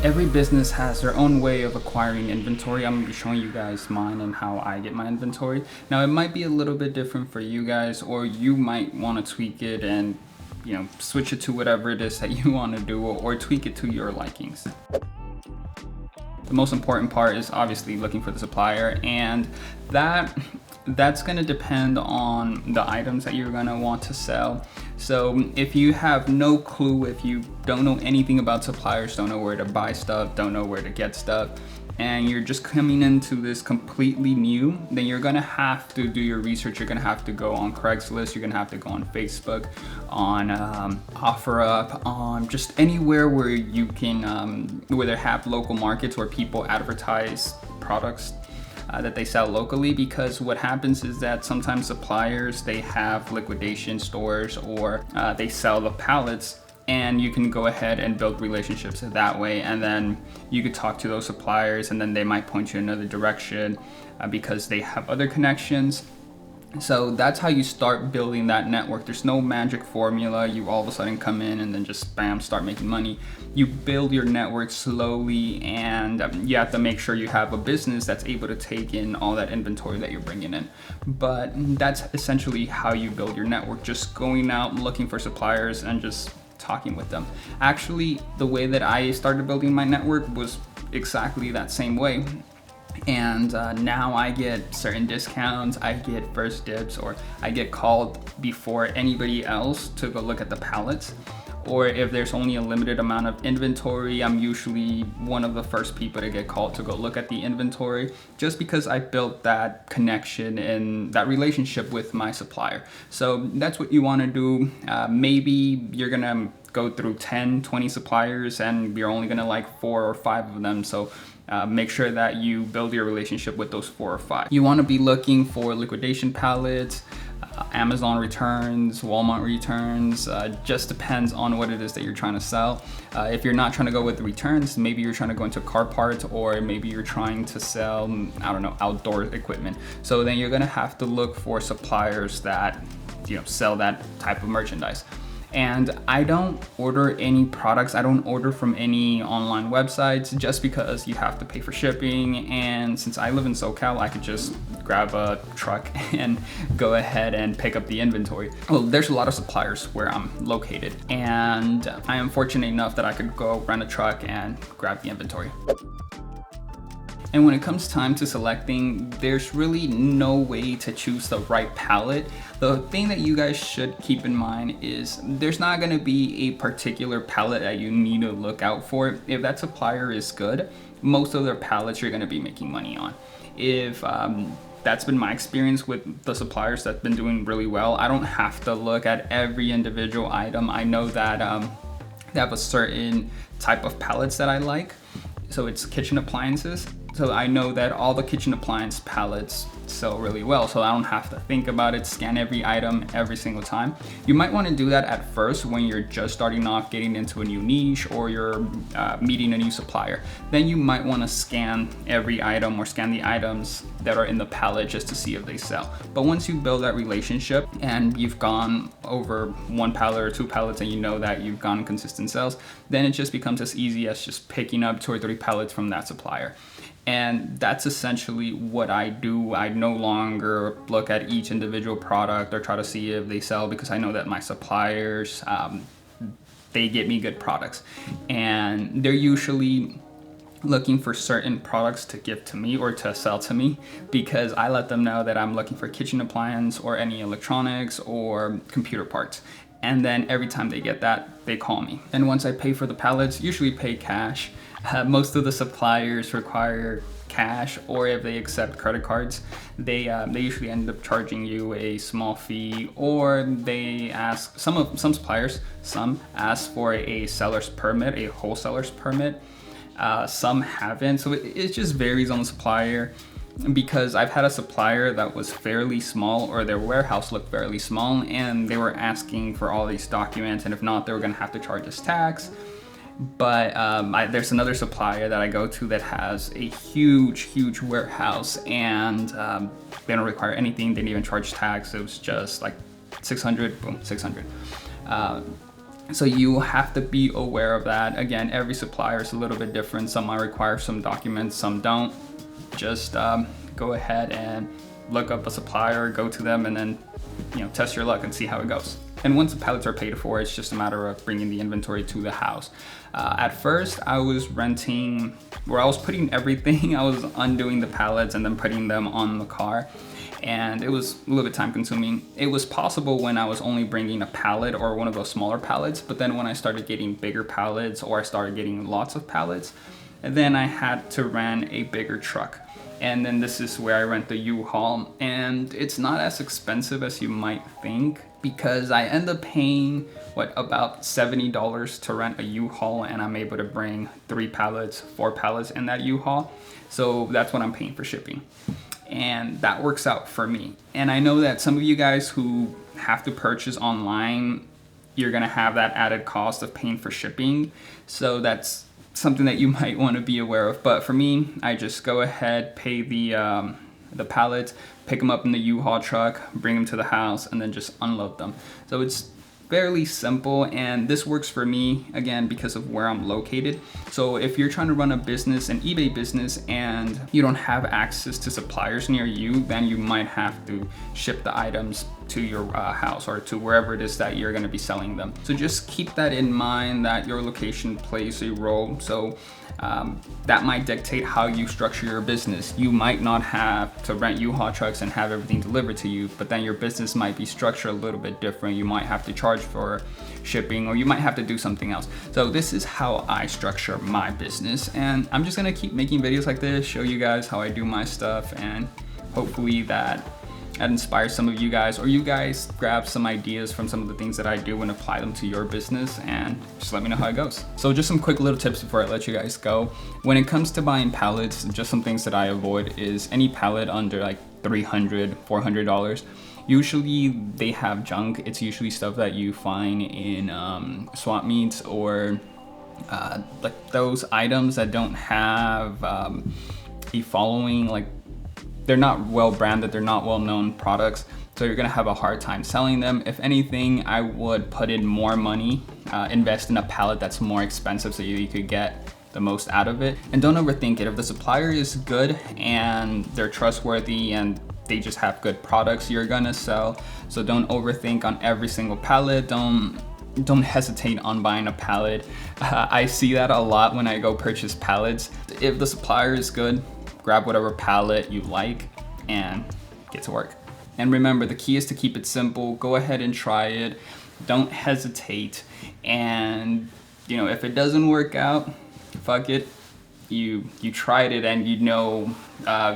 Every business has their own way of acquiring inventory. I'm gonna be showing you guys mine and how I get my inventory. Now it might be a little bit different for you guys, or you might want to tweak it and switch it to whatever it is that you want to do, or tweak it to your likings. The most important part is obviously looking for the supplier, and that's going to depend on the items that you're going to want to sell. So if you have no clue, if you don't know anything about suppliers, don't know where to buy stuff, don't know where to get stuff, and you're just coming into this completely new, then you're gonna have to do your research. You're gonna have to go on Craigslist, you're gonna have to go on Facebook, on OfferUp, on just anywhere where you can, where they have local markets where people advertise products that they sell locally. Because what happens is that sometimes suppliers, they have liquidation stores, or they sell the pallets, and you can go ahead and build relationships that way, and then you could talk to those suppliers, and then they might point you in another direction because they have other connections. So that's how you start building that network. There's no magic formula. You all of a sudden come in and then just bam, start making money. You build your network slowly, and you have to make sure you have a business that's able to take in all that inventory that you're bringing in. But that's essentially how you build your network, just going out looking for suppliers and just talking with them. Actually, the way that I started building my network was exactly that same way. And now I get certain discounts, I get first dibs, or I get called before anybody else to go look at the pallets. Or if there's only a limited amount of inventory, I'm usually one of the first people to get called to go look at the inventory, just because I built that connection and that relationship with my supplier. So that's what you want to do. Maybe you're gonna go through 10, 20 suppliers, and you're only gonna like 4 or 5 of them. So make sure that you build your relationship with those 4 or 5. You want to be looking for liquidation pallets, Amazon returns, Walmart returns, just depends on what it is that you're trying to sell. If you're not trying to go with the returns, maybe you're trying to go into car parts, or maybe you're trying to sell, I don't know, outdoor equipment. So then you're gonna have to look for suppliers that sell that type of merchandise. And I don't order any products. I don't order from any online websites, just because you have to pay for shipping. And since I live in SoCal, I could just grab a truck and go ahead and pick up the inventory. Well, there's a lot of suppliers where I'm located, and I am fortunate enough that I could go rent a truck and grab the inventory. And when it comes time to selecting, there's really no way to choose the right palette. The thing that you guys should keep in mind is there's not gonna be a particular palette that you need to look out for. If that supplier is good, most of their palettes you're gonna be making money on. If that's been my experience with the suppliers that's been doing really well, I don't have to look at every individual item. I know that they have a certain type of palettes that I like. So it's kitchen appliances. So I know that all the kitchen appliance palettes sell really well, so I don't have to think about it, scan every item every single time. You might want to do that at first when you're just starting off, getting into a new niche, or you're meeting a new supplier. Then you might want to scan every item, or scan the items that are in the pallet, just to see if they sell. But once you build that relationship and you've gone over 1 pallet or 2 pallets, and you know that you've gotten consistent sales, then it just becomes as easy as just picking up 2 or 3 pallets from that supplier. And that's essentially what I do. I no longer look at each individual product or try to see if they sell, because I know that my suppliers, they get me good products. And they're usually looking for certain products to give to me or to sell to me, because I let them know that I'm looking for kitchen appliance or any electronics or computer parts. And then every time they get that, they call me. And once I pay for the pallets, usually pay cash. Most of the suppliers require cash, or if they accept credit cards, they usually end up charging you a small fee, or they ask, some suppliers ask for a seller's permit, a wholesaler's permit. Some haven't, so it just varies on the supplier. Because I've had a supplier that was fairly small, or their warehouse looked fairly small, and they were asking for all these documents, and if not, they were gonna have to charge us tax. But there's another supplier that I go to that has a huge warehouse, and they don't require anything. They didn't even charge tax. It was just like 600, boom, 600. So you have to be aware of that. Again, every supplier is a little bit different. Some might require some documents, some don't. Just go ahead and look up a supplier, go to them, and then test your luck and see how it goes. And once the pallets are paid for, it's just a matter of bringing the inventory to the house. At first, I was renting, where I was putting everything. I was undoing the pallets and then putting them on the car. And it was a little bit time consuming. It was possible when I was only bringing a pallet or one of those smaller pallets, but then when I started getting bigger pallets or I started getting lots of pallets, then I had to rent a bigger truck. And then this is where I rent the U-Haul, and it's not as expensive as you might think, because I end up paying about $70 to rent a U-Haul, and I'm able to bring 3 pallets, 4 pallets in that U-Haul. So that's what I'm paying for shipping. And that works out for me. And I know that some of you guys who have to purchase online, you're gonna have that added cost of paying for shipping. So that's something that you might want to be aware of. But for me, I just go ahead, pay the pallets, pick them up in the U-Haul truck, bring them to the house, and then just unload them. So it's fairly simple, and this works for me, again, because of where I'm located. So if you're trying to run a business, an eBay business, and you don't have access to suppliers near you, then you might have to ship the items to your house or to wherever it is that you're going to be selling them. So just keep that in mind, that your location plays a role. So that might dictate how you structure your business. You might not have to rent U-Haul trucks and have everything delivered to you, but then your business might be structured a little bit different. You might have to charge for shipping, or you might have to do something else. So this is how I structure my business, and I'm just gonna keep making videos like this, show you guys how I do my stuff, and hopefully that inspires some of you guys, or you guys grab some ideas from some of the things that I do and apply them to your business, and just let me know how it goes. So just some quick little tips before I let you guys go. When it comes to buying pallets, just some things that I avoid is any pallet under like $300, $400. Usually they have junk. It's usually stuff that you find in swap meets, or like those items that don't have a following, like they're not well branded, they're not well known products, so you're gonna have a hard time selling them. If anything, I would put in more money, invest in a pallet that's more expensive so you could get the most out of it. And don't overthink it. If the supplier is good and they're trustworthy and they just have good products, you're gonna sell. So don't overthink on every single pallet. Don't hesitate on buying a pallet. I see that a lot when I go purchase pallets. If the supplier is good, grab whatever pallet you like and get to work. And remember, the key is to keep it simple. Go ahead and try it. Don't hesitate. And if it doesn't work out, fuck it. You tried it, and you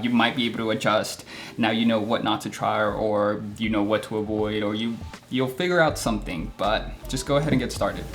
might be able to adjust. Now you know what not to try, or you know what to avoid, or you'll figure out something. But just go ahead and get started.